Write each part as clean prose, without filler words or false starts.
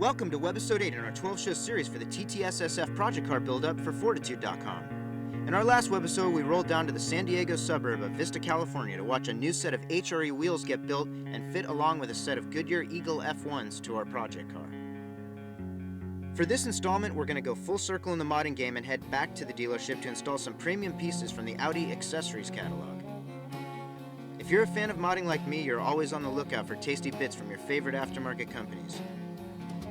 Welcome to Webisode 8 in our 12-show series for the TTS SF project car build-up for Fortitude.com. In our last webisode, we rolled down to the San Diego suburb of Vista, California to watch a new set of HRE wheels get built and fit along with a set of Goodyear Eagle F1s to our project car. For this installment, we're going to go full circle in the modding game and head back to the dealership to install some premium pieces from the Audi Accessories catalog. If you're a fan of modding like me, you're always on the lookout for tasty bits from your favorite aftermarket companies.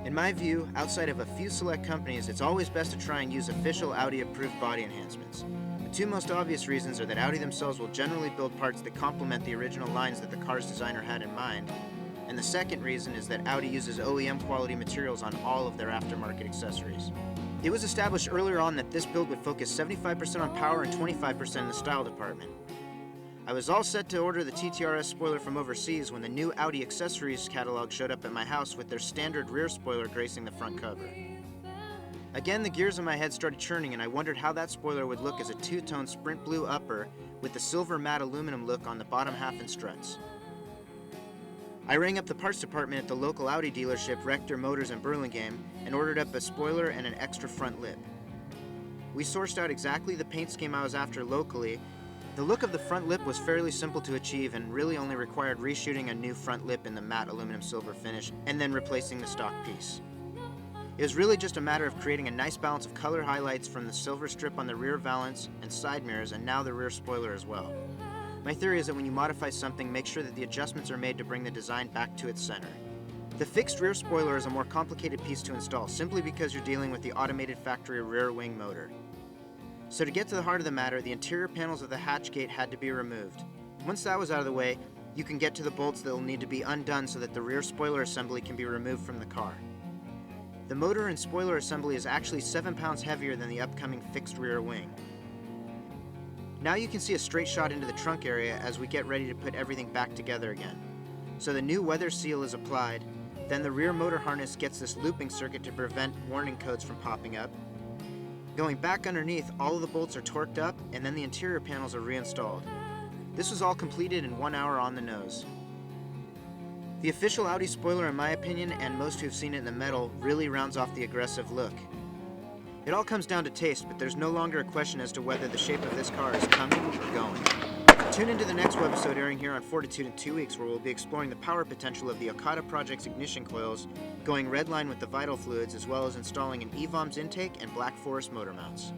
In my view, outside of a few select companies, it's always best to try and use official Audi-approved body enhancements. The two most obvious reasons are that Audi themselves will generally build parts that complement the original lines that the car's designer had in mind, and the second reason is that Audi uses OEM quality materials on all of their aftermarket accessories. It was established earlier on that this build would focus 75% on power and 25% in the style department. I was all set to order the TTRS spoiler from overseas when the new Audi Accessories catalog showed up at my house with their standard rear spoiler gracing the front cover. Again, the gears in my head started churning and I wondered how that spoiler would look as a two-tone sprint blue upper with the silver matte aluminum look on the bottom half and struts. I rang up the parts department at the local Audi dealership, Rector Motors in Burlingame, and ordered up a spoiler and an extra front lip. We sourced out exactly the paint scheme I was after locally. The look of the front lip was fairly simple to achieve and really only required reshooting a new front lip in the matte aluminum silver finish and then replacing the stock piece. It was really just a matter of creating a nice balance of color highlights from the silver strip on the rear valance and side mirrors and now the rear spoiler as well. My theory is that when you modify something, make sure that the adjustments are made to bring the design back to its center. The fixed rear spoiler is a more complicated piece to install simply because you're dealing with the automated factory rear wing motor. So to get to the heart of the matter, the interior panels of the hatch gate had to be removed. Once that was out of the way, you can get to the bolts that will need to be undone so that the rear spoiler assembly can be removed from the car. The motor and spoiler assembly is actually 7 pounds heavier than the upcoming fixed rear wing. Now you can see a straight shot into the trunk area as we get ready to put everything back together again. So the new weather seal is applied, then the rear motor harness gets this looping circuit to prevent warning codes from popping up. Going back underneath, all of the bolts are torqued up and then the interior panels are reinstalled. This was all completed in 1 hour on the nose. The official Audi spoiler, in my opinion, and most who have seen it in the metal, really rounds off the aggressive look. It all comes down to taste, but there's no longer a question as to whether the shape of this car is coming or going. Tune into the next webisode airing here on Fortitude in 2 weeks, where we'll be exploring the power potential of the Okada Project's ignition coils, going redline with the vital fluids, as well as installing an EVOMS intake and Black Forest motor mounts.